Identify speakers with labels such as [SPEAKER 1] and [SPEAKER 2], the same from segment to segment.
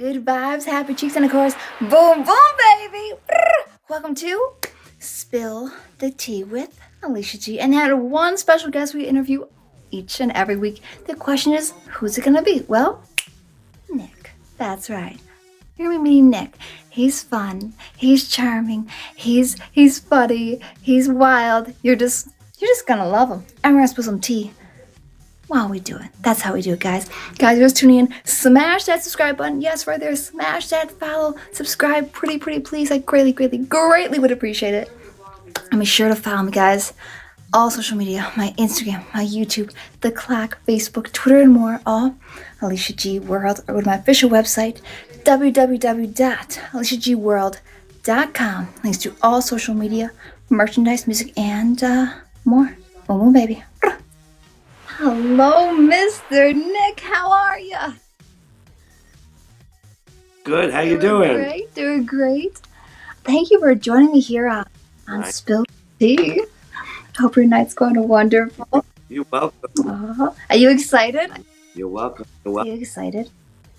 [SPEAKER 1] Good vibes, happy cheeks, and of course, boom, boom, baby. Welcome to Spill the Tea with Alicia G. And had one special guest we interview each and every week. The question is, who's it gonna be? Well, Nick. That's right. You're gonna be meeting Nick. He's fun. He's charming. He's funny. He's wild. You're just gonna love him. And we're gonna spill some tea while we do it. That's how we do it, guys. Guys, you're just tuning in. Smash that subscribe button. Yes, right there. Smash that follow. Subscribe. Pretty please. I greatly would appreciate it. And be sure to follow me, guys. All social media, my Instagram, my YouTube, the Clack, Facebook, Twitter, and more, all AliciaGWorld, or go to my official website, www.AliciaGWorld.com. Links to all social media, merchandise, music, and more. Boom, boom, baby. Hello, Mr. Nick. How are ya?
[SPEAKER 2] Good. How you doing?
[SPEAKER 1] Doing great. Thank you for joining me here on Spill Tea. Hope your night's going wonderful.
[SPEAKER 2] You're welcome.
[SPEAKER 1] Are you excited?
[SPEAKER 2] You're welcome.
[SPEAKER 1] Are you excited?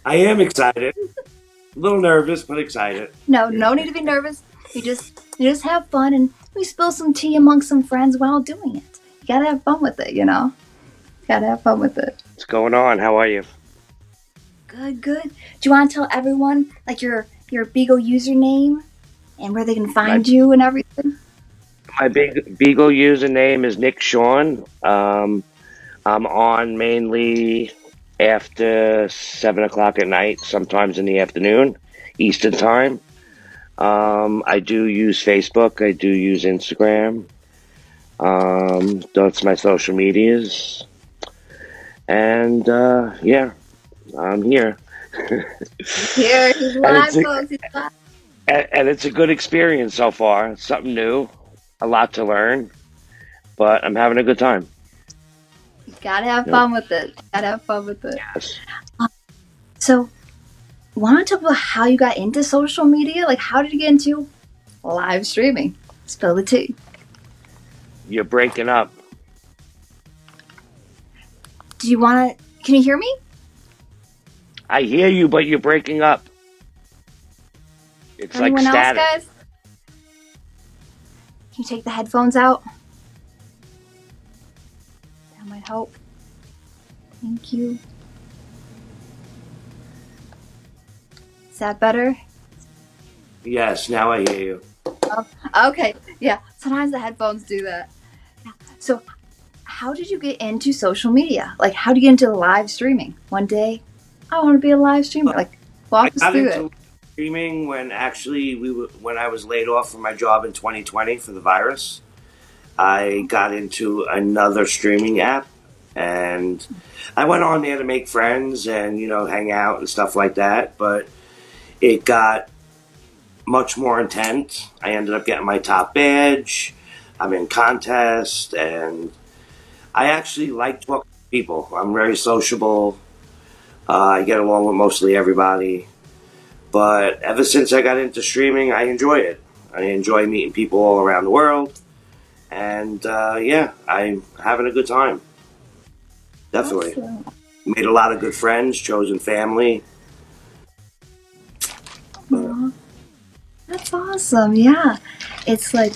[SPEAKER 2] I am excited. A little nervous, but excited.
[SPEAKER 1] No need to be nervous. You just have fun, and we spill some tea amongst some friends while doing it. You gotta have fun with it, you know? Gotta have fun with it.
[SPEAKER 2] What's going on? How are you?
[SPEAKER 1] Good. Do you want to tell everyone, like, your BIGO username and where they can find you and everything?
[SPEAKER 2] My BIGO username is NickShawn. I'm on mainly after 7 o'clock at night, sometimes in the afternoon, Eastern time. I do use Facebook. I do use Instagram. That's my social medias. And, yeah, I'm here.
[SPEAKER 1] Here, he's live, folks. He's live.
[SPEAKER 2] And it's a good experience so far. It's something new. A lot to learn, but I'm having a good time.
[SPEAKER 1] You gotta have fun with it.
[SPEAKER 2] Yes.
[SPEAKER 1] So, want to talk about how you got into social media? Like, how did you get into live streaming? Spill the tea.
[SPEAKER 2] You're breaking up.
[SPEAKER 1] Do you want to? Can you hear me?
[SPEAKER 2] I hear you, but you're breaking up. It's
[SPEAKER 1] Anyone
[SPEAKER 2] like static.
[SPEAKER 1] else, guys? Can you take the headphones out? That might help. Thank you. Is that better?
[SPEAKER 2] Yes, now I hear you.
[SPEAKER 1] Oh, okay. Yeah. Sometimes the headphones do that. Yeah. So, how did you get into social media? Like, how did you get into live streaming? One day, I want to be a live streamer. Like, walk us through it.
[SPEAKER 2] Streaming when actually when I was laid off from my job in 2020 for the virus. I got into another streaming app, and I went on there to make friends and hang out and stuff like that. But it got much more intense. I ended up getting my top badge. I'm in contests, and I actually like talking to people. I'm very sociable. I get along with mostly everybody. But ever since I got into streaming, I enjoy it. I enjoy meeting people all around the world. And, yeah, I'm having a good time. Definitely.
[SPEAKER 1] Awesome.
[SPEAKER 2] Made a lot of good friends, chosen family.
[SPEAKER 1] That's awesome. Yeah. It's like,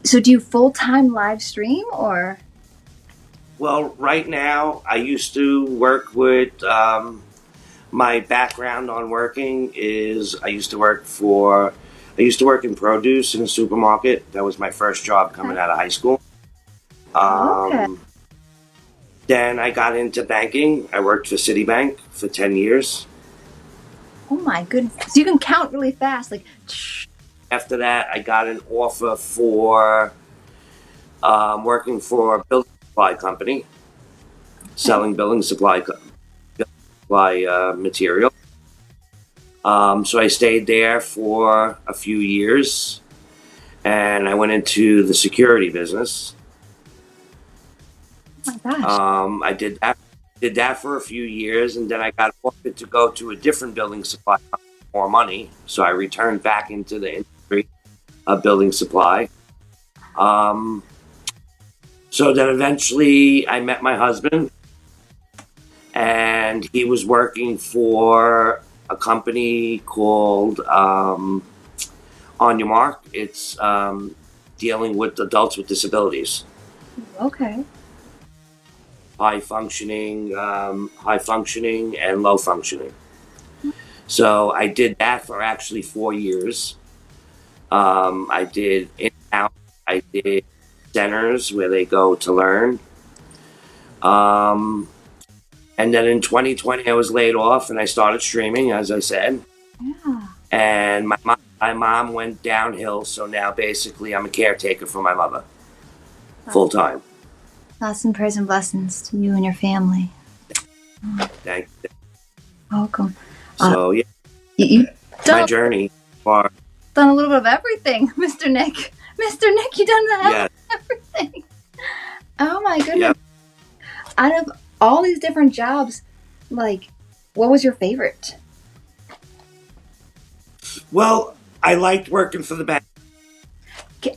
[SPEAKER 1] so do you full-time live stream or?
[SPEAKER 2] Well, right now, I used to work with, my background on working is I used to work in produce in a supermarket. That was my first job coming out of high school.
[SPEAKER 1] Okay.
[SPEAKER 2] Then I got into banking. I worked for Citibank for 10 years.
[SPEAKER 1] Oh my goodness. So you can count really fast. Like,
[SPEAKER 2] After that, I got an offer for working for a building supply company, selling building supply material. So I stayed there for a few years, and I went into the security business.
[SPEAKER 1] oh my gosh.
[SPEAKER 2] I did that for a few years, and then I got offered to go to a different building supply company for more money. So I returned back into the industry of building supply. So then eventually I met my husband, and he was working for a company called On Your Mark. It's dealing with adults with disabilities.
[SPEAKER 1] Okay.
[SPEAKER 2] High functioning, and low functioning. So I did that for actually 4 years. I did in-house, I did centers where they go to learn. And then in 2020, I was laid off and I started streaming, as I said.
[SPEAKER 1] Yeah.
[SPEAKER 2] And my mom went downhill, so now basically I'm a caretaker for my mother, full time.
[SPEAKER 1] Lots and prayers and blessings to you and your family.
[SPEAKER 2] Thank you.
[SPEAKER 1] Welcome.
[SPEAKER 2] So yeah,
[SPEAKER 1] You
[SPEAKER 2] my journey far.
[SPEAKER 1] done a little bit of everything, Mr. Nick. Mr. Nick, you done the hell
[SPEAKER 2] Yeah.
[SPEAKER 1] of everything. Oh my goodness.
[SPEAKER 2] Yep.
[SPEAKER 1] Out of all these different jobs, like, what was your favorite?
[SPEAKER 2] Well, I liked working for the bank,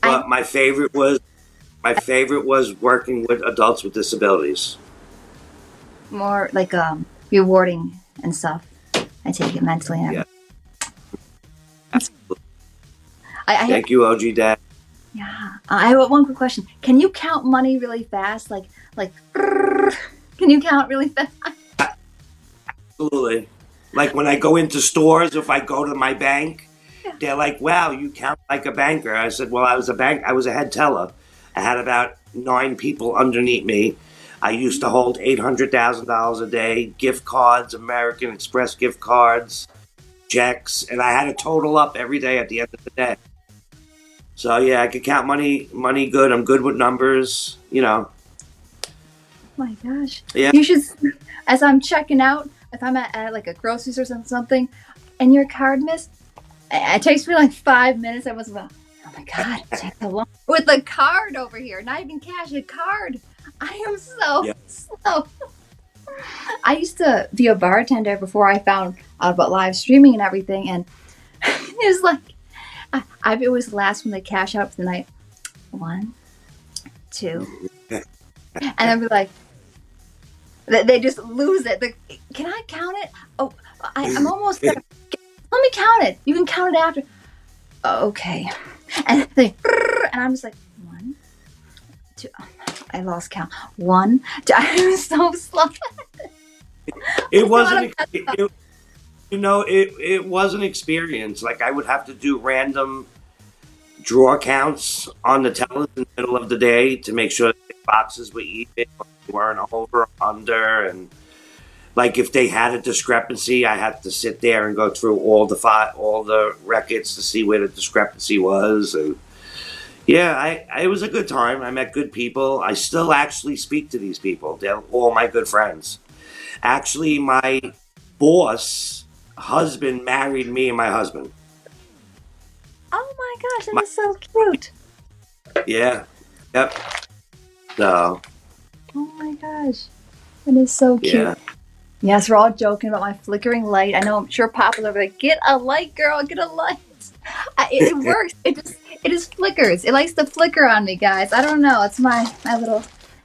[SPEAKER 2] but my favorite was working with adults with disabilities.
[SPEAKER 1] More like rewarding and stuff. I take it mentally. And
[SPEAKER 2] Yeah.
[SPEAKER 1] Absolutely.
[SPEAKER 2] Thank you, OG Dad.
[SPEAKER 1] Yeah. I have one quick question. Can you count money really fast? Like, can you count really fast?
[SPEAKER 2] Absolutely. Like when I go into stores, if I go to my bank, they're like, "Wow, you count like a banker." I said, "Well, I was a head teller. I had about 9 people underneath me. I used to hold $800,000 a day, gift cards, American Express gift cards, checks, and I had to total up every day at the end of the day. So yeah, I could count money good. I'm good with numbers, you know."
[SPEAKER 1] Oh my gosh.
[SPEAKER 2] Yeah.
[SPEAKER 1] You should, as I'm checking out, if I'm at like a grocery store or something, and your card missed, it takes me like 5 minutes. I was about, oh my God, it takes so long. With the card over here, not even cash, a card. I am so slow. I used to be a bartender before I found out about live streaming and everything, and it was like, I always the last one to cash out for the night. 1, 2, and I'd be like, they just lose it. Can I count it? Oh, I'm almost there. Let me count it. You can count it after. Okay. And I'm just like, 1, 2. I lost count. 1, 2. I was so slow.
[SPEAKER 2] It wasn't. It was an experience. Like I would have to do random draw counts on the tellers in the middle of the day to make sure that the boxes were even, weren't over or under, and like if they had a discrepancy, I had to sit there and go through all the records to see where the discrepancy was. And yeah, it was a good time. I met good people. I still actually speak to these people. They're all my good friends. Actually, my boss husband married me and my husband.
[SPEAKER 1] Oh my gosh, that is so cute.
[SPEAKER 2] Yeah. Yep. So.
[SPEAKER 1] Oh my gosh, that is so cute.
[SPEAKER 2] Yeah.
[SPEAKER 1] Yes, we're all joking about my flickering light. I know, I'm sure Papa's over there. Get a light, girl. Get a light. It works. It just flickers. It likes to flicker on me, guys. I don't know. It's my little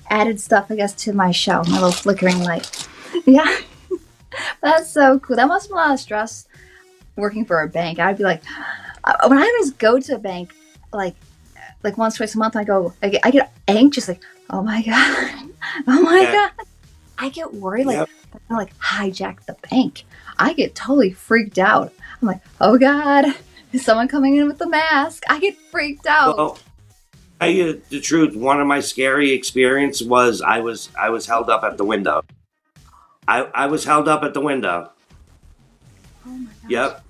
[SPEAKER 1] added stuff, I guess, to my show. My little flickering light. Yeah. That's so cool. That must be a lot of stress working for a bank. I'd be like, when I just go to a bank, like once, twice a month, I get anxious, like, oh my God. Oh my God. I get worried, like, I like hijack the bank. I get totally freaked out. I'm like, oh God, is someone coming in with the mask? I get freaked out.
[SPEAKER 2] Well, I tell you the truth. One of my scary experiences was I was held up at the window. I was held up at the window.
[SPEAKER 1] Oh my gosh.
[SPEAKER 2] Yep.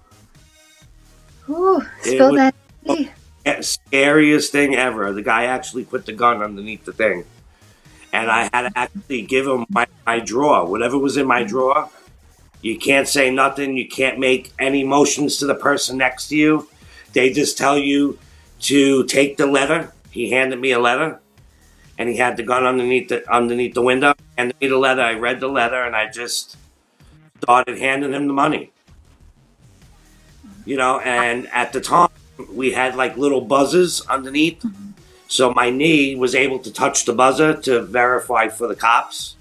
[SPEAKER 1] Ooh, spill that tea.
[SPEAKER 2] Scariest thing ever. The guy actually put the gun underneath the thing. And I had to actually give him my drawer. Whatever was in my drawer, you can't say nothing. You can't make any motions to the person next to you. They just tell you to take the letter. He handed me a letter, and he had the gun underneath the window. And me the letter. I read the letter, and I just started handing him the money. You know, and at the time, we had like little buzzers underneath. Mm-hmm. So my knee was able to touch the buzzer to verify for the cops.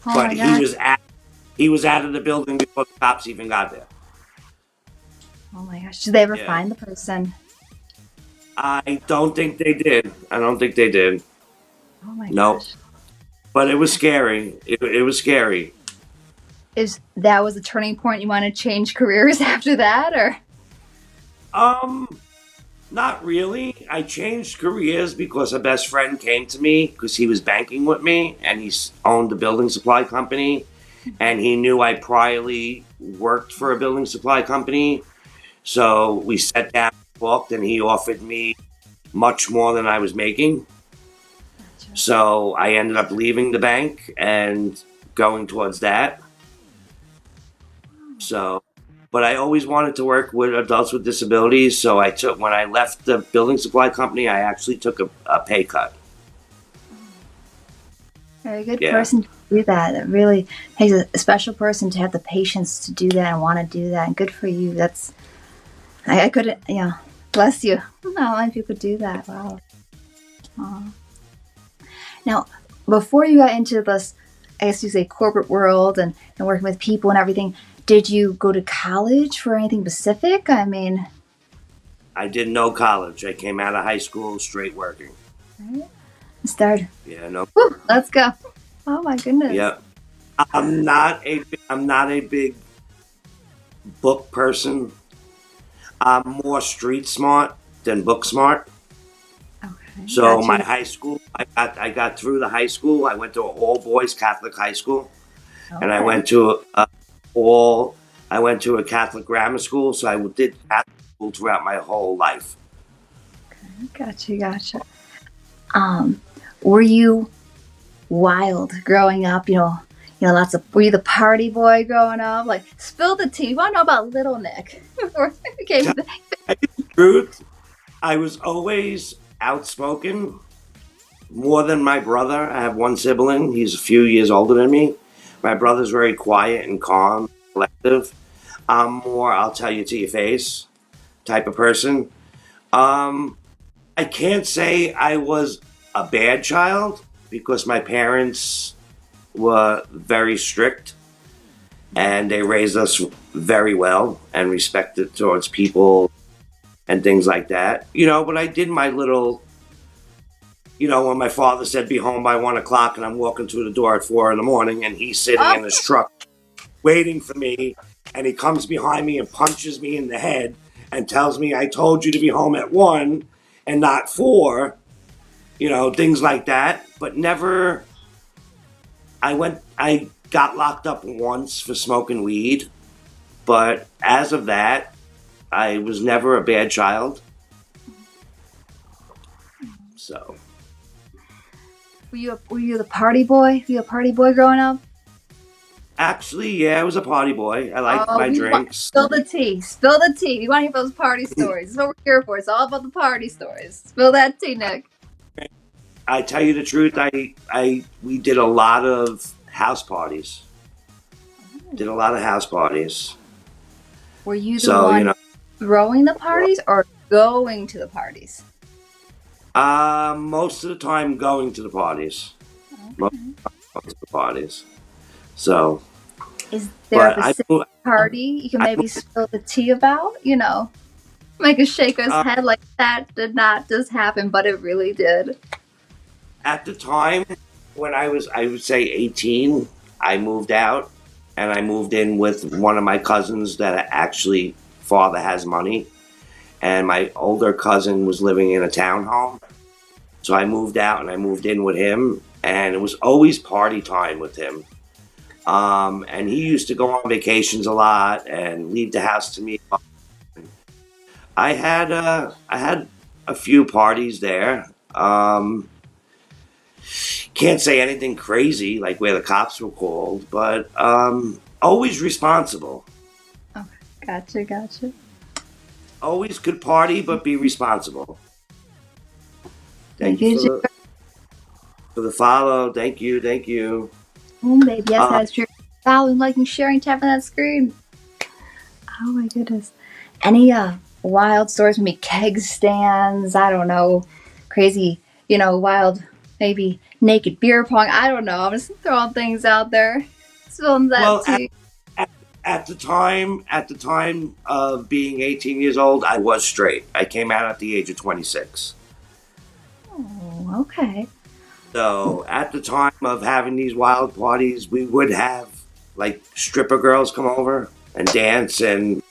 [SPEAKER 1] Oh,
[SPEAKER 2] but he was out of the building before the cops even got there.
[SPEAKER 1] Oh my gosh. Did they ever
[SPEAKER 2] Yeah.
[SPEAKER 1] find the person?
[SPEAKER 2] I don't think they did. I don't think they did.
[SPEAKER 1] Oh my
[SPEAKER 2] No.
[SPEAKER 1] gosh.
[SPEAKER 2] But it was scary. It was scary.
[SPEAKER 1] Is that was a turning point? You want to change careers after that, or?
[SPEAKER 2] Um, Not really. I changed careers because a best friend came to me because he was banking with me and owned a building supply company, and he knew I priorly worked for a building supply company. So we sat down, talked, and he offered me much more than I was making.
[SPEAKER 1] Gotcha.
[SPEAKER 2] So I ended up leaving the bank and going towards that. So, but I always wanted to work with adults with disabilities. So when I left the building supply company, I actually took a pay cut.
[SPEAKER 1] Very good
[SPEAKER 2] Yeah.
[SPEAKER 1] person to do that. It really takes a special person to have the patience to do that and want to do that. And good for you. That's I couldn't. Yeah. Bless you. Not many people could do that. Wow. Aw. Now, before you got into this, I guess you say corporate world and working with people and everything, did you go to college for anything specific? I mean,
[SPEAKER 2] I did no college. I came out of high school straight working.
[SPEAKER 1] right? Start.
[SPEAKER 2] Yeah, no.
[SPEAKER 1] Woo, let's go. Oh my goodness.
[SPEAKER 2] Yeah. I'm not a big book person. I'm more street smart than book smart.
[SPEAKER 1] Okay.
[SPEAKER 2] So
[SPEAKER 1] Gotcha.
[SPEAKER 2] my high school, I got through the high school. I went to an all boys Catholic high school, and I
[SPEAKER 1] Okay.
[SPEAKER 2] went to all. I went to a Catholic grammar school. So I did Catholic school throughout my whole life.
[SPEAKER 1] Gotcha. Were you wild growing up? Lots of. Were you the party boy growing up? Like, spill the tea. We want to know about Little Nick before we came.
[SPEAKER 2] Truth, I was always outspoken more than my brother. I have one sibling. He's a few years older than me. My brother's very quiet and calm, collective. I'm more, I'll tell you to your face type of person. Um, I can't say I was a bad child because my parents were very strict and they raised us very well and respected towards people and things like that. But I did my little, when my father said be home by 1 o'clock and I'm walking through the door at 4 in the morning and he's sitting in his truck waiting for me and he comes behind me and punches me in the head and tells me I told you to be home at 1 and not 4, things like that. But never, I got locked up once for smoking weed. But as of that, I was never a bad child. So.
[SPEAKER 1] Were you the party boy? Were you a party boy growing up?
[SPEAKER 2] Actually, yeah, I was a party boy. I liked my drinks.
[SPEAKER 1] Spill the tea. Spill the tea. We want to hear those party stories. That's what we're here for. It's all about the party stories. Spill that tea, Nick.
[SPEAKER 2] I tell you the truth, we did a lot of house parties. Did a lot of house parties.
[SPEAKER 1] Were you the one throwing the parties or going to the parties?
[SPEAKER 2] Most of the time going to the parties.
[SPEAKER 1] Okay.
[SPEAKER 2] Most of the time going to the parties. So.
[SPEAKER 1] Is there a specific party you can maybe spill the tea about? Make us shake us head like that did not just happen, but it really did.
[SPEAKER 2] At the time when I would say 18, I moved out and I moved in with one of my cousins that actually father has money. And my older cousin was living in a townhome. So I moved out and I moved in with him. And it was always party time with him. And he used to go on vacations a lot and leave the house to me. I had a few parties there. Can't say anything crazy like where the cops were called, but always responsible.
[SPEAKER 1] Okay, gotcha.
[SPEAKER 2] Always could party, but be responsible. Thank you for the follow. Thank you.
[SPEAKER 1] Oh, baby, yes, that's true. Following, liking, sharing, tapping that screen. Oh my goodness. Any wild stories? Maybe keg stands. I don't know. Crazy, wild. Maybe naked beer pong. I don't know. I'm just throwing things out there. Spilling that tea.
[SPEAKER 2] at the time of being 18 years old, I was straight. I came out at the age of 26.
[SPEAKER 1] Oh, okay.
[SPEAKER 2] So at the time of having these wild parties, we would have like stripper girls come over and dance and,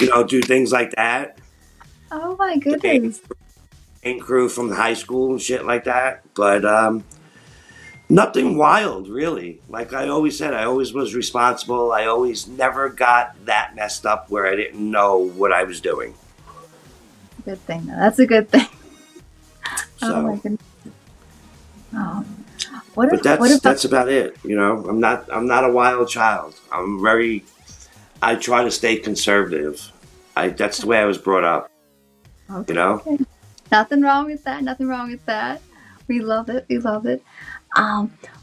[SPEAKER 2] you know, do things like that.
[SPEAKER 1] Oh my
[SPEAKER 2] The main,
[SPEAKER 1] goodness.
[SPEAKER 2] main crew from the high school and shit like that. But nothing wild, really. Like I always said, I always was responsible. I always never got that messed up where I didn't know what I was doing.
[SPEAKER 1] Good thing. That's a good thing.
[SPEAKER 2] So,
[SPEAKER 1] Oh my goodness. Oh. What
[SPEAKER 2] but
[SPEAKER 1] if, what about
[SPEAKER 2] that's about it. You know, I'm not a wild child. I try to stay conservative. That's the way I was brought up.
[SPEAKER 1] okay.
[SPEAKER 2] You know.
[SPEAKER 1] Nothing wrong with that. Nothing wrong with that. We love it. We love it.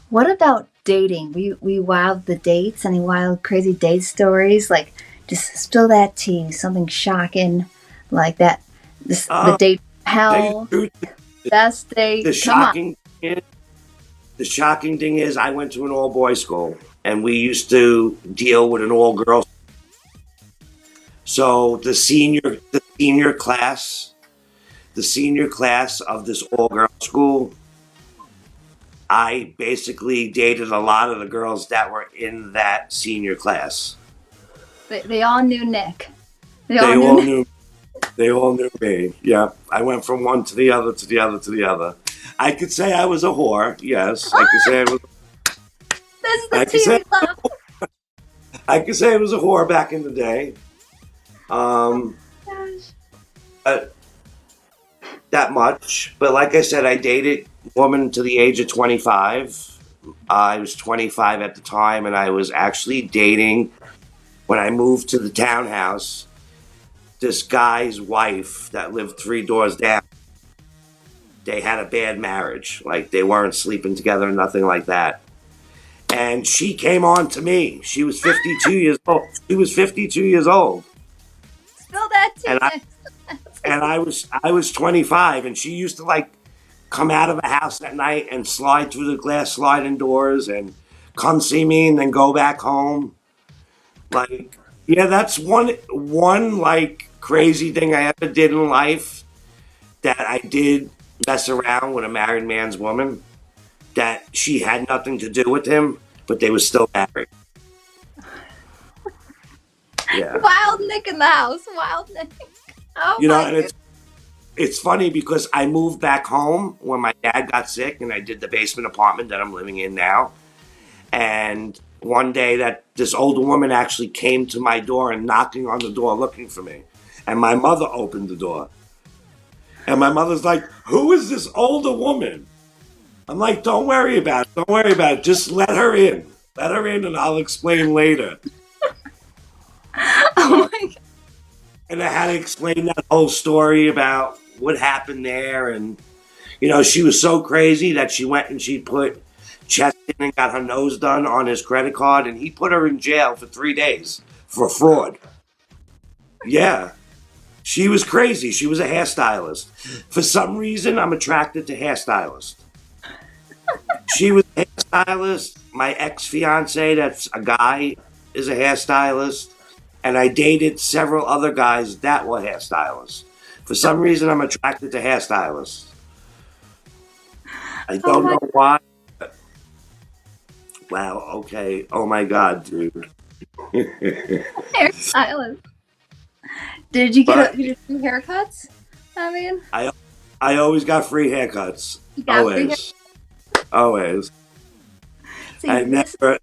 [SPEAKER 1] What about dating? We wild the dates. Any wild crazy date stories? Like just spill that tea. Something shocking like that. The date hell. Best date.
[SPEAKER 2] The
[SPEAKER 1] Come on.
[SPEAKER 2] shocking thing is, I went to an all boys school, and we used to deal with an all girls. So the senior class of this all girls school, I basically dated a lot of the girls that were in that senior class.
[SPEAKER 1] They all knew Nick.
[SPEAKER 2] They all knew. They all knew me. Yeah, I went from one to the other to the other to the other. I could say I was a whore. Yes, I could say I was.
[SPEAKER 1] This is the tea we love.
[SPEAKER 2] I could say I was a whore back in the day.
[SPEAKER 1] Gosh.
[SPEAKER 2] That much. But like I said, I dated a woman to the age of 25. I was 25 at the time, and I was actually dating, when I moved to the townhouse, this guy's wife that lived 3 doors down. They had a bad marriage. Like, they weren't sleeping together, nothing like that. And she came on to me. She was 52 years old. She was 52 years old.
[SPEAKER 1] Spill that tea.
[SPEAKER 2] And I was 25, and she used to like come out of the house at night and slide through the glass sliding doors and come see me and then go back home. Like, yeah, that's one like crazy thing I ever did in life, that I did mess around with a married man's woman, that she had nothing to do with him, but they were still married. Yeah.
[SPEAKER 1] Wild Nick in the house. Wild Nick. Oh
[SPEAKER 2] You know,
[SPEAKER 1] my
[SPEAKER 2] and
[SPEAKER 1] goodness.
[SPEAKER 2] it's funny because I moved back home when my dad got sick, and I did the basement apartment that I'm living in now. And one day that this older woman actually came to my door and knocking on the door looking for me. And my mother opened the door. And my mother's like, "Who is this older woman?" I'm like, "Don't worry about it. Don't worry about it. Just let her in. Let her in and I'll explain later."
[SPEAKER 1] Oh my God.
[SPEAKER 2] And I had to explain that whole story about what happened there. And, you know, she was so crazy that she went and she put Cheston and got her nose done on his credit card. And he put her in jail for 3 days for fraud. Yeah. She was crazy. She was a hairstylist. For some reason, I'm attracted to hairstylists. She was a hairstylist. My ex-fiance, that's a guy, is a hairstylist. And I dated several other guys that were hairstylists. For some reason, I'm attracted to hairstylists. I don't know why. Wow, okay. Oh my God, dude.
[SPEAKER 1] Hairstylist. Did you get free haircuts? I mean,
[SPEAKER 2] I always got free haircuts.
[SPEAKER 1] you got free
[SPEAKER 2] Always. Always.
[SPEAKER 1] See,
[SPEAKER 2] I never.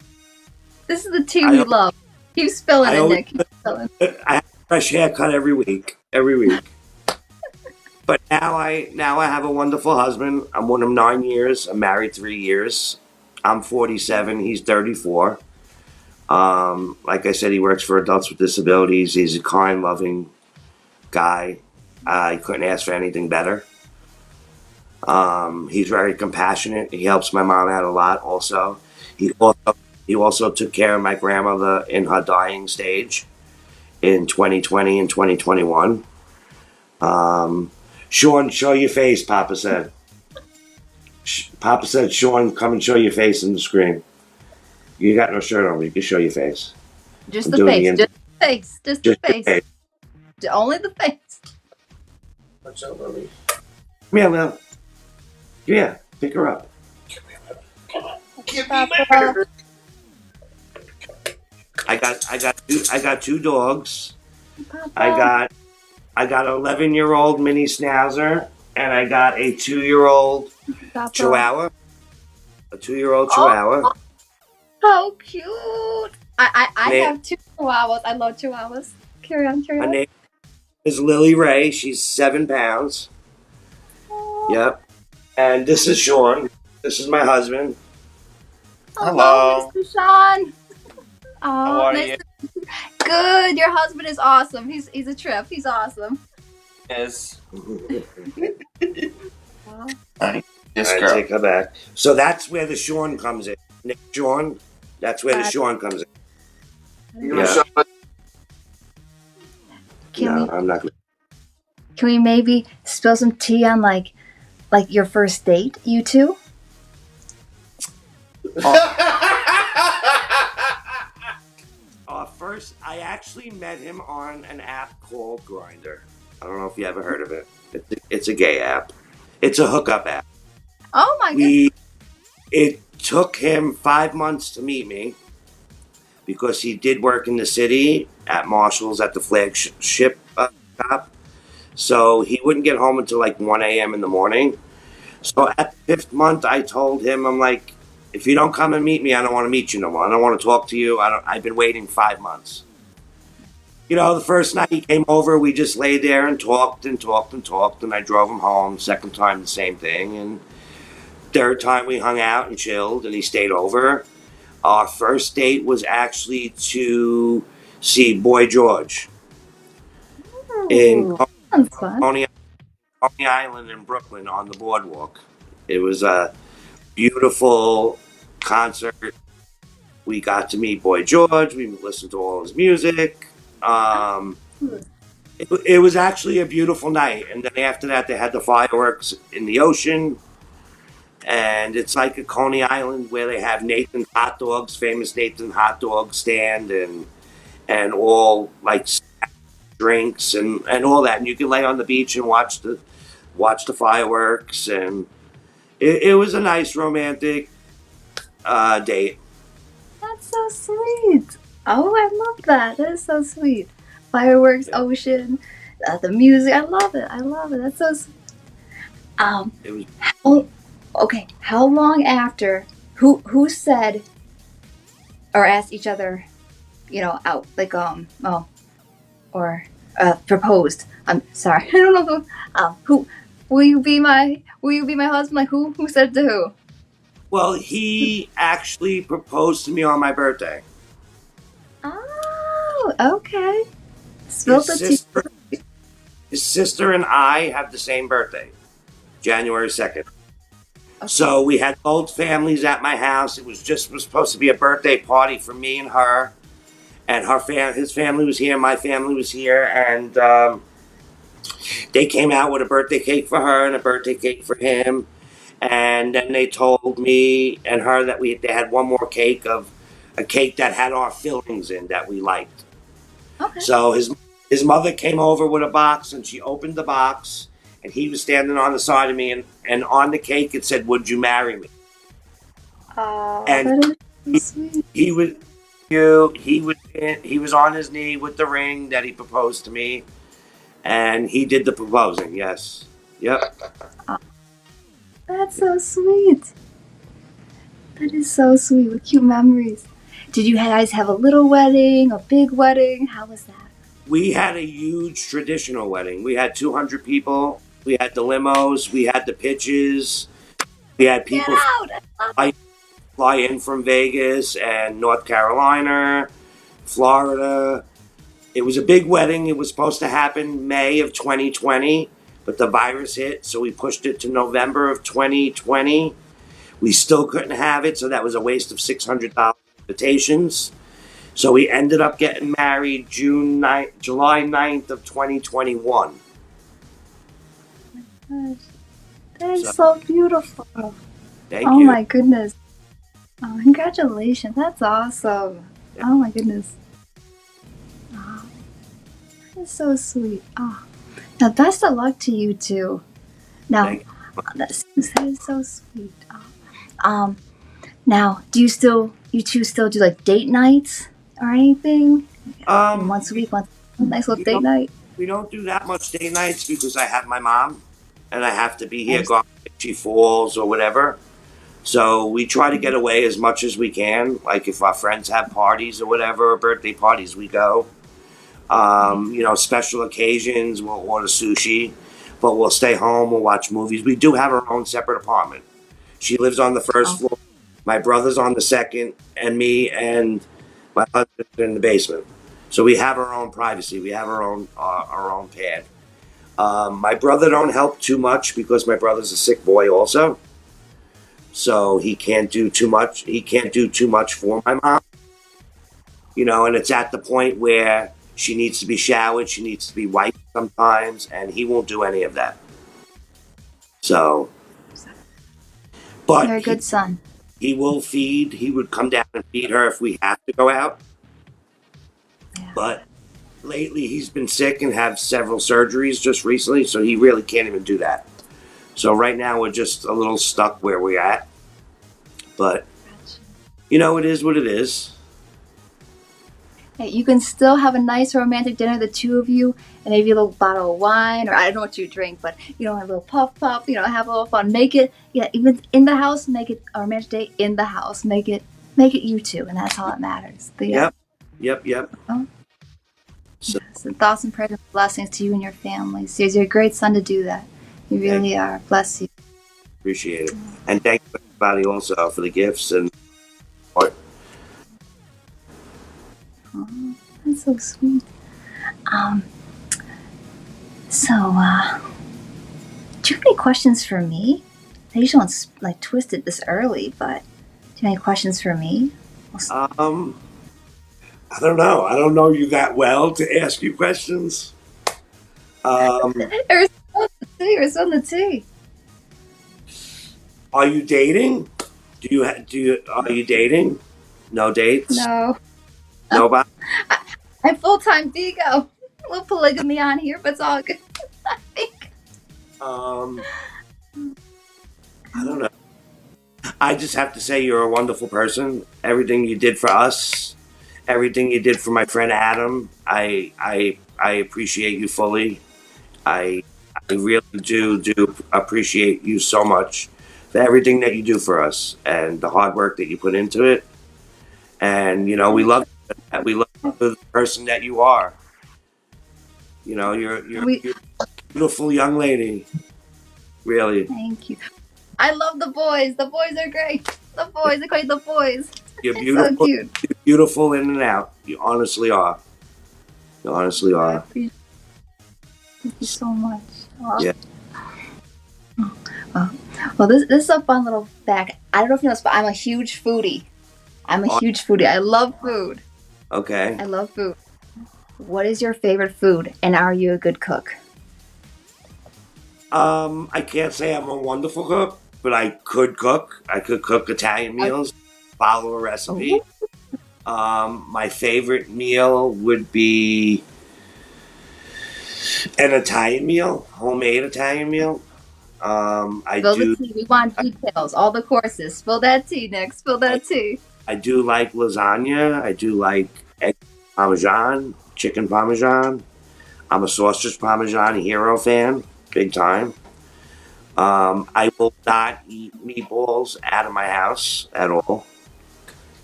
[SPEAKER 1] this is the tea we love. Keep spilling it, Nick. Keep spilling.
[SPEAKER 2] I have a fresh haircut every week. Every week. But now I have a wonderful husband. I'm with him 9 years. I'm married 3 years. I'm 47. He's 34. Like I said, he works for adults with disabilities. He's a kind, loving guy. I couldn't ask for anything better. He's very compassionate. He helps my mom out a lot. Also, he also took care of my grandmother in her dying stage in 2020 and 2021. Sean, show your face, Papa said. Papa said, "Sean, come and show your face in the screen. You got no shirt on, but you can show your face."
[SPEAKER 1] Just
[SPEAKER 2] I'm
[SPEAKER 1] the
[SPEAKER 2] doing
[SPEAKER 1] face.
[SPEAKER 2] the
[SPEAKER 1] Just the face. Just the
[SPEAKER 2] just the
[SPEAKER 1] face.
[SPEAKER 2] face.
[SPEAKER 1] Only the face.
[SPEAKER 2] What's up, Lily? Come here, Lil. Come here. Pick her up. Give me my bird. I got two dogs.
[SPEAKER 1] Papa.
[SPEAKER 2] I got an 11-year-old mini schnauzer, and I got a 2-year-old
[SPEAKER 1] Papa.
[SPEAKER 2] chihuahua. A 2-year-old
[SPEAKER 1] Oh,
[SPEAKER 2] chihuahua.
[SPEAKER 1] how cute! I
[SPEAKER 2] Name,
[SPEAKER 1] have 2 chihuahuas. I love chihuahuas. Carry on, carry
[SPEAKER 2] her
[SPEAKER 1] on.
[SPEAKER 2] name is Lily Ray. She's 7 pounds.
[SPEAKER 1] Oh,
[SPEAKER 2] Yep. And this is Sean. This is my husband.
[SPEAKER 1] hello, Mr. Sean.
[SPEAKER 2] How
[SPEAKER 1] Oh,
[SPEAKER 2] are
[SPEAKER 1] nice
[SPEAKER 2] you?
[SPEAKER 1] to Good. Your husband is awesome. He's a trip. He's awesome.
[SPEAKER 2] Yes.
[SPEAKER 1] Oh.
[SPEAKER 2] This girl. Take her back. So that's where the Sean comes in. NickShawn. That's where the Sean comes in. Yeah. I'm not.
[SPEAKER 1] Can we maybe spill some tea on like your first date, you two?
[SPEAKER 2] First, I actually met him on an app called Grindr. I don't know if you ever heard of it. It's a gay app. It's a hookup app.
[SPEAKER 1] Oh my goodness.
[SPEAKER 2] It took him 5 months to meet me because he did work in the city at Marshall's at the flagship shop. So he wouldn't get home until like 1 a.m. in the morning. So at the 5th month, I told him, I'm like, if you don't come and meet me, I don't want to meet you no more. I don't want to talk to you. I've been waiting 5 months. You know, the first night he came over, we just laid there and talked and talked and talked, and I drove him home. Second time, the same thing. And third time, we hung out and chilled, and he stayed over. Our first date was actually to see Boy George in Coney Island in Brooklyn on the boardwalk. It was a beautiful concert. We got to meet Boy George. We listened to all his music. It was actually a beautiful night. And then after that, they had the fireworks in the ocean. And it's like a Coney Island where they have Nathan's hot dogs, famous Nathan's hot dog stand, and all like drinks and all that. And you can lay on the beach and watch the fireworks. And it was a nice romantic date.
[SPEAKER 1] That's so sweet. Oh, I love that. That is so sweet. Fireworks, ocean, the music. I love it. I love it. That's so sweet. How long after? Who said or asked each other, out or proposed? I'm sorry. I don't know who. Will you be my husband? Like who said to who?
[SPEAKER 2] Well, he actually proposed to me on my birthday.
[SPEAKER 1] Oh, okay.
[SPEAKER 2] His sister and I have the same birthday, January 2nd. Okay. So we had both families at my house. It was supposed to be a birthday party for me and her. And his family was here, my family was here, and they came out with a birthday cake for her and a birthday cake for him. And then they told me and her that they had one more cake a cake that had our fillings in that we liked.
[SPEAKER 1] Okay.
[SPEAKER 2] So his mother came over with a box and she opened the box and he was standing on the side of me and on the cake it said, "Would you marry me?" And he was on his knee with the ring that he proposed to me, and he did the proposing. Yes. Yep.
[SPEAKER 1] That's so sweet. That is so sweet. What cute memories. Did you guys have a little wedding, a big wedding? How was that?
[SPEAKER 2] We had a huge traditional wedding. We had 200 people. We had the limos. We had the pitches. We had people fly in from Vegas and North Carolina, Florida. It was a big wedding. It was supposed to happen May of 2020, but the virus hit, so we pushed it to November of 2020. We still couldn't have it, so that was a waste of $600 invitations. So we ended up getting married July 9th of 2021.
[SPEAKER 1] Oh my gosh. That is so beautiful.
[SPEAKER 2] Thank you.
[SPEAKER 1] Oh my goodness. Oh, congratulations. That's awesome. Yeah. Oh my goodness. That's so sweet. Oh, now best of luck to you too. Now, that is so sweet. Oh. Now, do you two still do like date nights or anything? Once a week, a nice little date night.
[SPEAKER 2] We don't do that much date nights because I have my mom, and I have to be here
[SPEAKER 1] Nice.
[SPEAKER 2] gone if she falls or whatever. So we try to get away as much as we can. Like if our friends have parties or whatever, or birthday parties, we go. Special occasions, we'll order sushi, but we'll stay home, we'll watch movies. We do have our own separate apartment. She lives on the first floor, my brother's on the second, and me and my husband in the basement. So we have our own privacy. We have our own pad. My brother don't help too much because my brother's a sick boy also. So he can't do too much. He can't do too much for my mom. And it's at the point where she needs to be showered, she needs to be wiped sometimes, and he won't do any of that. So, but
[SPEAKER 1] You're a good son.
[SPEAKER 2] He will feed. He would come down and feed her if we have to go out.
[SPEAKER 1] Yeah.
[SPEAKER 2] But lately he's been sick and had several surgeries just recently, so he really can't even do that. So right now we're just a little stuck where we're at. But, it is what it is.
[SPEAKER 1] Hey, you can still have a nice romantic dinner, the two of you, and maybe a little bottle of wine, or I don't know what you drink, but a little puff, have a little fun. Make it, even in the house, make it a romantic day in the house. Make it you two, and that's all that matters.
[SPEAKER 2] Yep.
[SPEAKER 1] Oh. So thoughts and prayers and blessings to you and your family. So you're a great son to do that. You really are. Bless you.
[SPEAKER 2] Appreciate it. And thank you everybody also for the gifts and support.
[SPEAKER 1] Oh, that's so sweet. Do you have any questions for me? I usually don't twist it this early, but do you have any questions for me?
[SPEAKER 2] I don't know. I don't know you that well to ask you questions.
[SPEAKER 1] You're on the tea.
[SPEAKER 2] Are you dating? Are you dating? No dates?
[SPEAKER 1] No.
[SPEAKER 2] Nobody?
[SPEAKER 1] I'm full-time BIGO. A little polygamy on here, but it's all good. I think.
[SPEAKER 2] I don't know. I just have to say you're a wonderful person. Everything you did for us, everything you did for my friend Adam, I appreciate you fully. I really do appreciate you so much for everything that you do for us and the hard work that you put into it. And we love the person that you are. You're a beautiful young lady. Really.
[SPEAKER 1] Thank you. I love the boys. The boys are great. The boys are great. The boys.
[SPEAKER 2] You're beautiful.
[SPEAKER 1] So cute.
[SPEAKER 2] You're beautiful in and out. You honestly are. You honestly are.
[SPEAKER 1] Thank you so much. Oh.
[SPEAKER 2] Yeah.
[SPEAKER 1] Well, this is a fun little fact. I don't know if you know this, but I'm a huge foodie. I love food.
[SPEAKER 2] Okay.
[SPEAKER 1] I love food. What is your favorite food, and are you a good cook?
[SPEAKER 2] I can't say I'm a wonderful cook, but I could cook. I could cook Italian meals, follow a recipe. My favorite meal would be an Italian meal, homemade Italian meal.
[SPEAKER 1] Spill the tea. We want details. All the courses. Spill that tea, Nick. Spill that tea.
[SPEAKER 2] I do like lasagna. I do like egg parmesan, chicken parmesan. I'm a sausage parmesan hero fan, big time. I will not eat meatballs out of my house at all.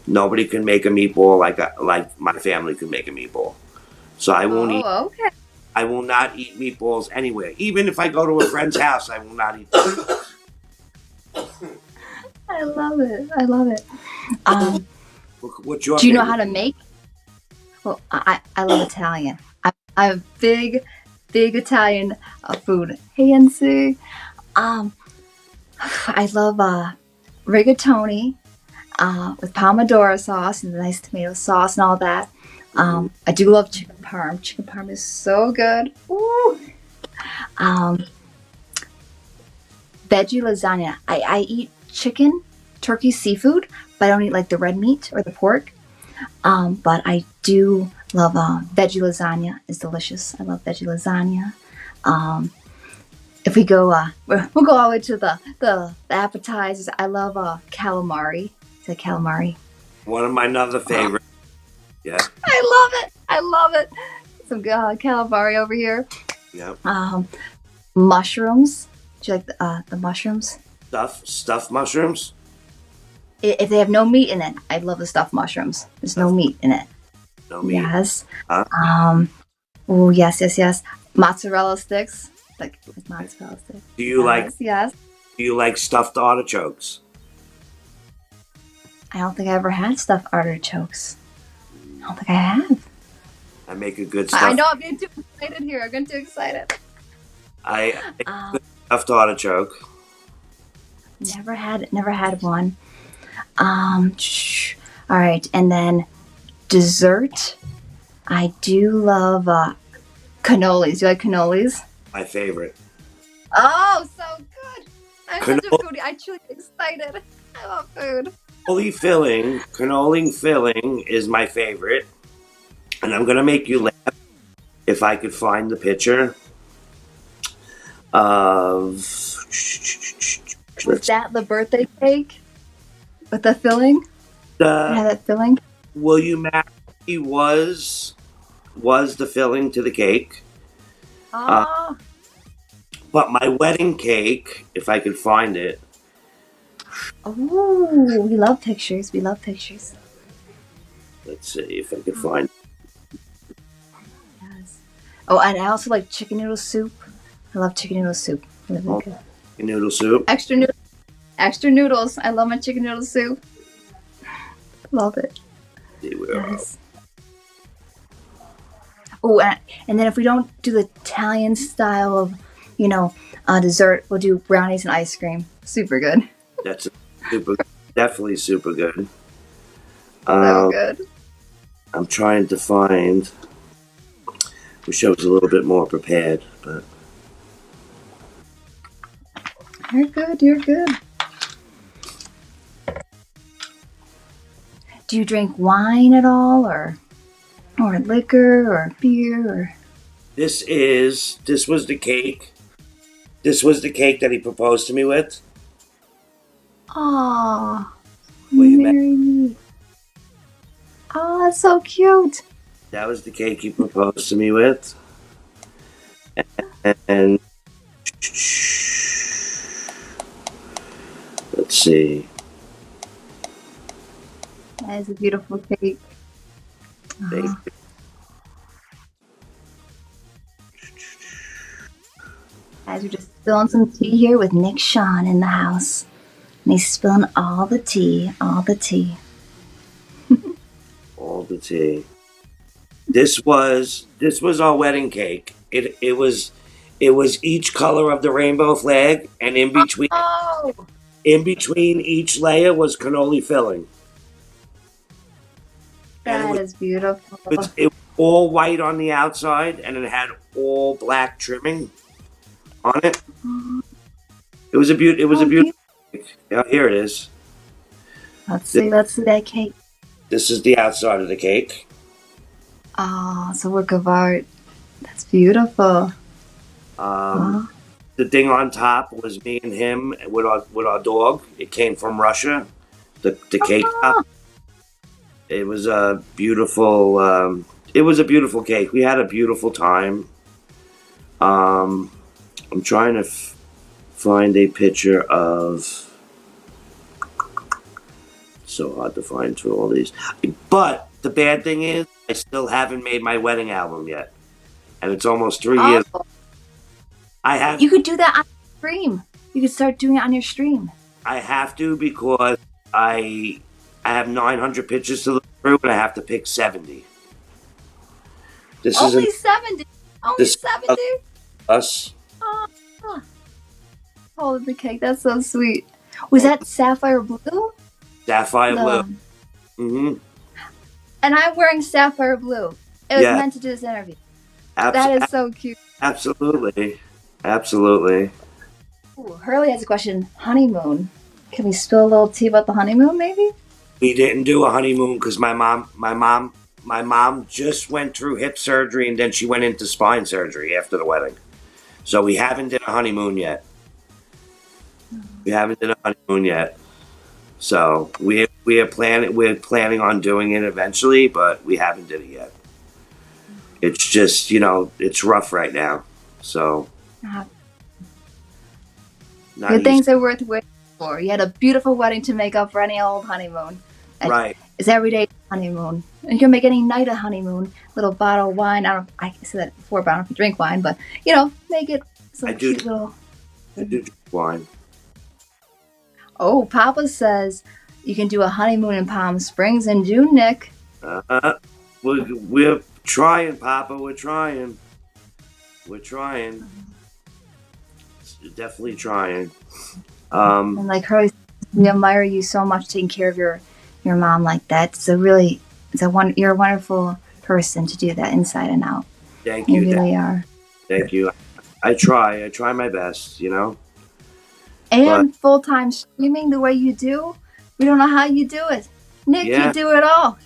[SPEAKER 2] Nobody can make a meatball like my family can make a meatball. So I won't eat.
[SPEAKER 1] Okay.
[SPEAKER 2] I will not eat meatballs anywhere. Even if I go to a friend's house, I will not eat them.
[SPEAKER 1] I love it. I love it.
[SPEAKER 2] What's your
[SPEAKER 1] do you know
[SPEAKER 2] favorite?
[SPEAKER 1] how to make? Well, I love Italian. I'm a big Italian food. Hey, NC. I love rigatoni with pomodoro sauce and the nice tomato sauce and all that. I do love chicken parm. Chicken parm is so good. Ooh. Veggie lasagna. I eat chicken, turkey, seafood, but I don't eat like the red meat or the pork. But I do Love veggie lasagna is delicious. I love veggie lasagna. If we go, we'll go all the way to the appetizers. I love calamari. Is that calamari?
[SPEAKER 2] One of my other favorites. Yeah.
[SPEAKER 1] I love it. I love it. Some calamari over here.
[SPEAKER 2] Yeah.
[SPEAKER 1] Mushrooms. Do you like the mushrooms?
[SPEAKER 2] Stuffed mushrooms.
[SPEAKER 1] If they have no meat in it, I love the stuffed mushrooms. There's no meat in it.
[SPEAKER 2] No meat.
[SPEAKER 1] Yes. Oh yes. Mozzarella sticks. Like mozzarella sticks.
[SPEAKER 2] Do you like?
[SPEAKER 1] Yes.
[SPEAKER 2] Do you like stuffed artichokes?
[SPEAKER 1] I don't think I ever had stuffed artichokes. I don't think I have.
[SPEAKER 2] I make a good stuff.
[SPEAKER 1] I know I'm getting too excited here. I'm getting too excited.
[SPEAKER 2] I make a good stuffed artichoke.
[SPEAKER 1] Never had one. All right, and then dessert. I do love cannolis. You like cannolis?
[SPEAKER 2] My favorite.
[SPEAKER 1] Oh, so good! I'm such a
[SPEAKER 2] Cannoli-
[SPEAKER 1] foodie. I'm truly excited. I love food.
[SPEAKER 2] Cannoli filling is my favorite, and I'm gonna make you laugh if I could find the picture of.
[SPEAKER 1] Was that the birthday cake with the filling? Had that filling?
[SPEAKER 2] Will You Marry Me was the filling to the cake.
[SPEAKER 1] Oh.
[SPEAKER 2] But my wedding cake, if I could find it.
[SPEAKER 1] Oh, we love pictures. We love pictures.
[SPEAKER 2] Let's see if I could find it.
[SPEAKER 1] Yes. Oh, and I also like chicken noodle soup. I love chicken noodle soup. Really good.
[SPEAKER 2] Noodle soup.
[SPEAKER 1] Extra noodles. I love my chicken noodle soup. Love it.
[SPEAKER 2] Yes.
[SPEAKER 1] Oh, and then if we don't do the Italian style of, dessert, we'll do brownies and ice cream. Super good.
[SPEAKER 2] That's definitely super good.
[SPEAKER 1] So good.
[SPEAKER 2] I'm trying to find. Wish I was a little bit more prepared, but.
[SPEAKER 1] You're good. You're good. Do you drink wine at all, or liquor, or beer, or?
[SPEAKER 2] This was the cake. This was the cake that he proposed to me with.
[SPEAKER 1] Aw,
[SPEAKER 2] Will you
[SPEAKER 1] marry me? Oh, that's so cute.
[SPEAKER 2] That was the cake he proposed to me with. And let's see.
[SPEAKER 1] That is a beautiful cake.
[SPEAKER 2] Thank you.
[SPEAKER 1] Guys, we're just spilling some tea here with NickShawn in the house. And he's spilling all the tea, all the tea.
[SPEAKER 2] All the tea. This was our wedding cake. It was each color of the rainbow flag, and in between each layer was cannoli filling.
[SPEAKER 1] That is beautiful.
[SPEAKER 2] It was all white on the outside, and it had all black trimming on it. It was a beautiful cake. Yeah, here it is.
[SPEAKER 1] Let's see that cake.
[SPEAKER 2] This is the outside of the cake.
[SPEAKER 1] Oh, it's a work of art. That's beautiful.
[SPEAKER 2] The thing on top was me and him with our dog. It came from Russia. The cake top. It was a beautiful. It was a beautiful cake. We had a beautiful time. I'm trying to find a picture of. So hard to find through all these. But the bad thing is, I still haven't made my wedding album yet, and it's almost 3 years. I have.
[SPEAKER 1] You could do that on your stream. You could start doing it on your stream.
[SPEAKER 2] I have to because I have 900 pictures to look through, and I have to pick 70. This
[SPEAKER 1] Only
[SPEAKER 2] is
[SPEAKER 1] 70. Only 70.
[SPEAKER 2] Us.
[SPEAKER 1] Oh, the cake. That's so sweet. Was that sapphire blue?
[SPEAKER 2] Sapphire blue. Mm-hmm.
[SPEAKER 1] And I'm wearing sapphire blue. It was meant to do this interview. That is so cute.
[SPEAKER 2] Absolutely. Absolutely.
[SPEAKER 1] Ooh, Hurley has a question. Honeymoon. Can we spill a little tea about the honeymoon, maybe?
[SPEAKER 2] We didn't do a honeymoon because my mom my mom just went through hip surgery and then she went into spine surgery after the wedding. So we haven't did a honeymoon yet. We haven't did a honeymoon yet. So we're planning on doing it eventually, but we haven't did it yet. It's just, it's rough right now. So
[SPEAKER 1] Uh,
[SPEAKER 2] not
[SPEAKER 1] Good
[SPEAKER 2] easy.
[SPEAKER 1] things are worth waiting for. You had a beautiful wedding to make up for any old honeymoon. And
[SPEAKER 2] Right.
[SPEAKER 1] it's every day honeymoon. And you can make any night a honeymoon. Little bottle of wine. I said that before, but I don't know if you drink wine, but make it some
[SPEAKER 2] I do.
[SPEAKER 1] cute little.
[SPEAKER 2] I do drink wine.
[SPEAKER 1] Oh, Papa says you can do a honeymoon in Palm Springs in June, Nick.
[SPEAKER 2] We're trying, Papa. We're trying. Definitely trying.
[SPEAKER 1] And like her, we admire you so much taking care of your mom like that. You're a wonderful person to do that inside and out.
[SPEAKER 2] Thank you.
[SPEAKER 1] You really are.
[SPEAKER 2] Thank you. I try my best,
[SPEAKER 1] And full-time streaming the way you do, we don't know how you do it. Nick,
[SPEAKER 2] Yeah.
[SPEAKER 1] you do it all.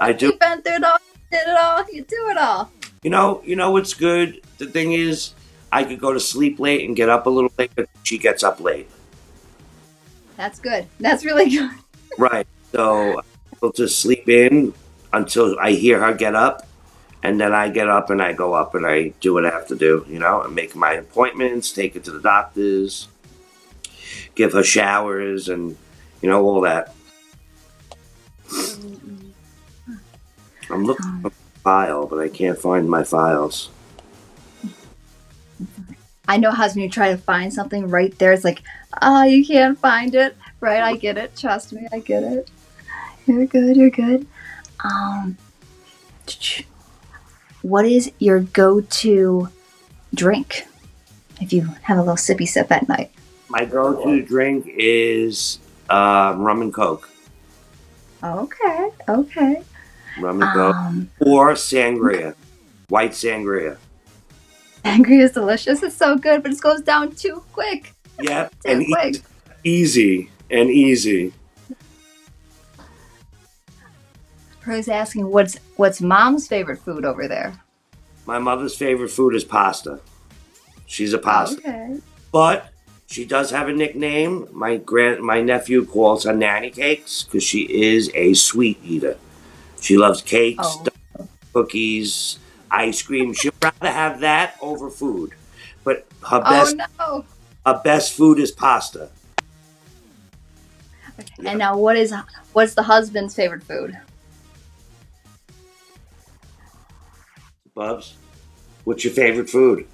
[SPEAKER 2] I do.
[SPEAKER 1] You been through it all, you did it all, you do it all.
[SPEAKER 2] You know what's good? The thing is, I could go to sleep late and get up a little late, but she gets up late.
[SPEAKER 1] That's good. That's really good.
[SPEAKER 2] Right. So I'll just sleep in until I hear her get up, and then I get up and I go up and I do what I have to do, and make my appointments, take her to the doctors, give her showers, and all that. I'm looking for a file, but I can't find my files.
[SPEAKER 1] I know how when you try to find something right there, it's like, you can't find it. Right, I get it. Trust me, I get it. You're good. What is your go-to drink if you have a little sippy sip at night?
[SPEAKER 2] My go-to drink is rum and coke.
[SPEAKER 1] Okay.
[SPEAKER 2] Rum and coke. Or sangria. White sangria.
[SPEAKER 1] Sangria is delicious. It's so good, but it goes down too quick.
[SPEAKER 2] Yeah,
[SPEAKER 1] Too quick.
[SPEAKER 2] Easy.
[SPEAKER 1] Rose asking, what's mom's favorite food over there?
[SPEAKER 2] My mother's favorite food is pasta. She's a pasta.
[SPEAKER 1] Okay.
[SPEAKER 2] But she does have a nickname. My nephew calls her nanny cakes because she is a sweet eater. She loves cakes, cookies, ice cream. She'd rather have that over food. But her best food is pasta.
[SPEAKER 1] Okay. Yeah. And now what's the husband's favorite food?
[SPEAKER 2] Bubs, what's your favorite food?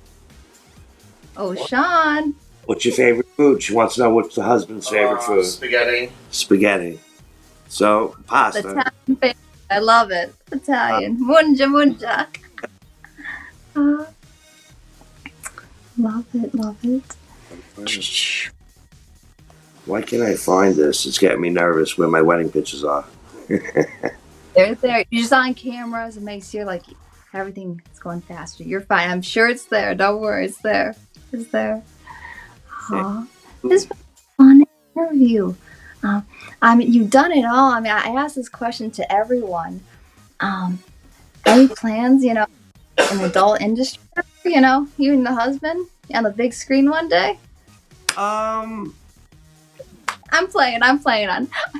[SPEAKER 1] Oh, Sean.
[SPEAKER 2] What's your favorite food? She wants to know what's the husband's favorite food. Spaghetti. So, pasta.
[SPEAKER 1] Italian favorite. I love it. Italian. Munja. Love it.
[SPEAKER 2] Why can't I find this? It's getting me nervous where my wedding pictures are.
[SPEAKER 1] They're there. You're just on cameras. It makes you like everything is going faster. You're fine. I'm sure it's there. Don't worry. It's there. This was a fun interview. You've done it all. I asked this question to everyone. Any plans, in the adult industry? You and the husband on the big screen one day? I'm playing. I'm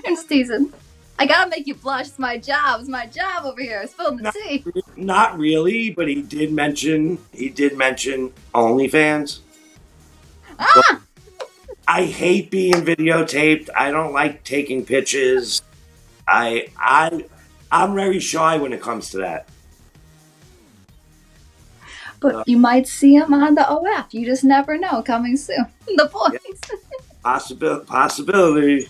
[SPEAKER 1] just teasing. I gotta make you blush. It's my job. It's my job over here. Spilling the tea.
[SPEAKER 2] Not really, but he did mention OnlyFans.
[SPEAKER 1] Ah!
[SPEAKER 2] I hate being videotaped. I don't like taking pictures. I'm very shy when it comes to that.
[SPEAKER 1] But you might see him on the OF. You just never know. Coming soon. The boys.
[SPEAKER 2] Yeah. Possibility.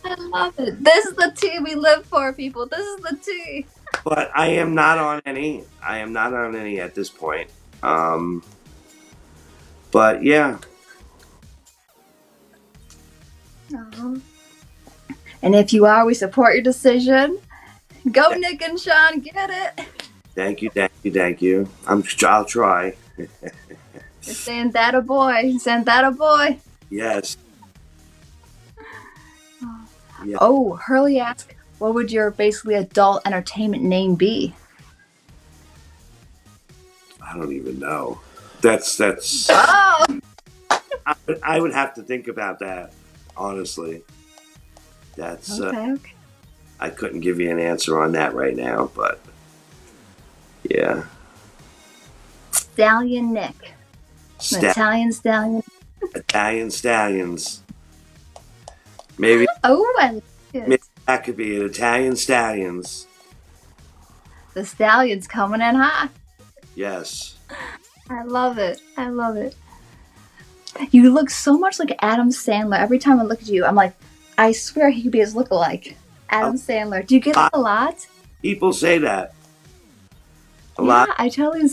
[SPEAKER 1] I love it. This is the tea we live for, people. This is the tea.
[SPEAKER 2] But I am not on any. At this point. But yeah.
[SPEAKER 1] And if you are, we support your decision. Go, Nick and Sean, get it.
[SPEAKER 2] Thank you. I'll try.
[SPEAKER 1] You're saying that a boy.
[SPEAKER 2] Yes.
[SPEAKER 1] Oh, Hurley asked, What would your basically adult entertainment name be?
[SPEAKER 2] I don't even know. That's.
[SPEAKER 1] Oh,
[SPEAKER 2] I would have to think about that. Honestly, that's.
[SPEAKER 1] okay.
[SPEAKER 2] I couldn't give you an answer on that right now, but yeah.
[SPEAKER 1] Stallion Nick. Italian stallion.
[SPEAKER 2] Italian stallions. Maybe
[SPEAKER 1] Oh, I like
[SPEAKER 2] maybe
[SPEAKER 1] it.
[SPEAKER 2] that could be it. Italian stallions.
[SPEAKER 1] The stallion's coming in hot.
[SPEAKER 2] Yes.
[SPEAKER 1] I love it. I love it. You look so much like Adam Sandler. Every time I look at you, I'm like, I swear he could be his lookalike. Adam Sandler. Do you get that a lot?
[SPEAKER 2] People say that. A
[SPEAKER 1] Yeah,
[SPEAKER 2] lot.
[SPEAKER 1] I totally.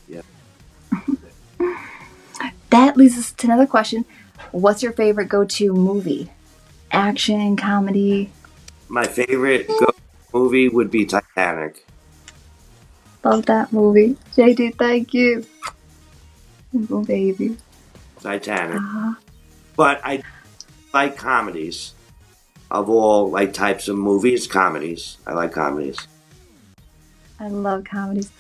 [SPEAKER 2] Yeah.
[SPEAKER 1] That leads us to another question. What's your favorite go-to movie? Action, comedy?
[SPEAKER 2] My favorite movie would be Titanic.
[SPEAKER 1] Love that movie. JD, thank you. Oh, baby.
[SPEAKER 2] Titanic.
[SPEAKER 1] Uh,
[SPEAKER 2] But I like comedies of all like types of movies. Comedies. I like comedies.
[SPEAKER 1] I love comedies.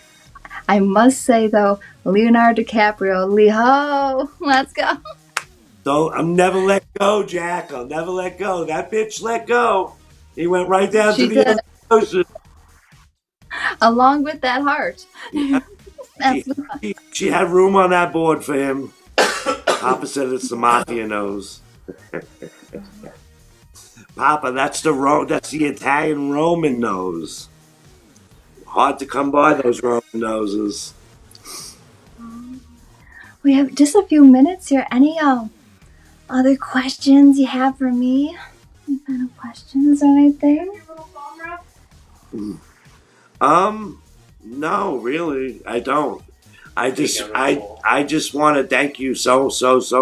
[SPEAKER 1] I must say, though, Leonardo DiCaprio, Leo, let's go.
[SPEAKER 2] I'll never let go, Jack. I'll never let go. That bitch let go. He went right down
[SPEAKER 1] She
[SPEAKER 2] to the
[SPEAKER 1] did.
[SPEAKER 2] ocean.
[SPEAKER 1] Along with that heart.
[SPEAKER 2] Yeah. She had room on that board for him. Papa said it's the mafia nose. Papa, that's the Italian Roman nose. Hard to come by those Roman noses.
[SPEAKER 1] We have just a few minutes here. Any other questions you have for me? Any final questions or anything?
[SPEAKER 2] No, really, I don't. I just want to thank you so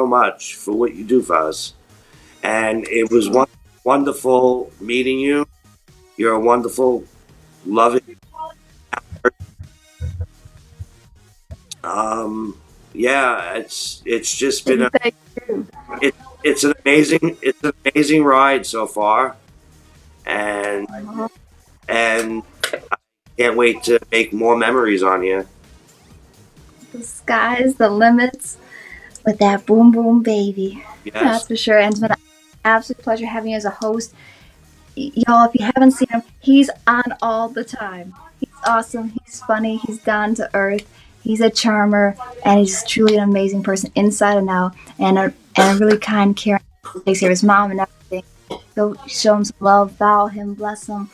[SPEAKER 2] much for what you do for us, and it was wonderful meeting you. You're a wonderful, loving. Yeah, it's just been
[SPEAKER 1] Thank you.
[SPEAKER 2] it's an amazing ride so far, and I can't wait to make more memories on you.
[SPEAKER 1] The sky's the limits with that boom boom baby.
[SPEAKER 2] Yes.
[SPEAKER 1] That's for sure. And it's been an absolute pleasure having you as a host. Y'all, if you haven't seen him, he's on all the time. He's awesome. He's funny. He's down to earth. He's a charmer, and he's truly an amazing person inside and out, and a really kind, caring. Takes care of his mom and everything. Go show him some love, follow him, bless him,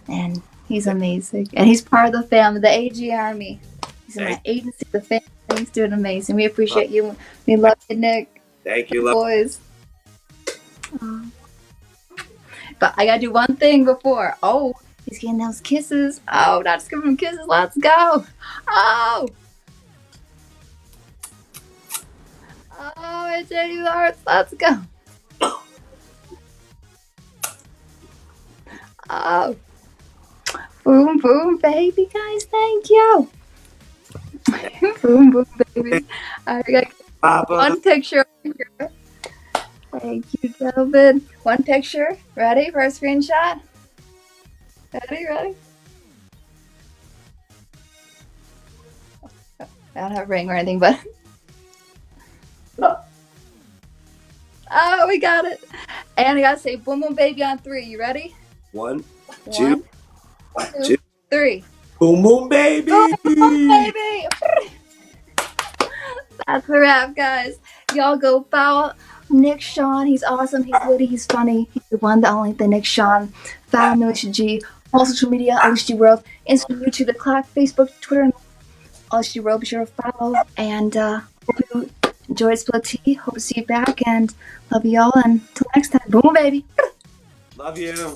[SPEAKER 1] and he's amazing. And he's part of the family, the AG Army. He's in my agency, the family. He's doing amazing. We appreciate you. We love you, Nick.
[SPEAKER 2] Thank you,
[SPEAKER 1] boys. But I gotta do one thing before. Oh, he's getting those kisses. Oh, not just giving him kisses. Let's go. Oh. Oh, it's JD with hearts. Let's go. Oh. Boom, boom, baby, guys. Thank you. Boom, boom, baby. I got one picture over here. Thank you, gentlemen. One picture. Ready for a screenshot? Ready? I don't have a ring or anything, but... Oh, we got it. And I gotta say boom, boom, baby on 3. You ready?
[SPEAKER 2] 1, 2,
[SPEAKER 1] 3.
[SPEAKER 2] Boom, boom, baby!
[SPEAKER 1] Boom, boom, baby! That's the wrap, guys. Y'all go follow NickShawn. He's awesome. He's witty. He's funny. He's the one, the only, the NickShawn. Follow me, Alicia G. All social media, AliciaGWorld. Instagram, YouTube, The Clock, Facebook, Twitter, and AliciaGWorld. Be sure to follow. And hope you enjoyed Spill Tea. Hope to see you back. And love you all. And until next time. Boom, baby.
[SPEAKER 2] Love you.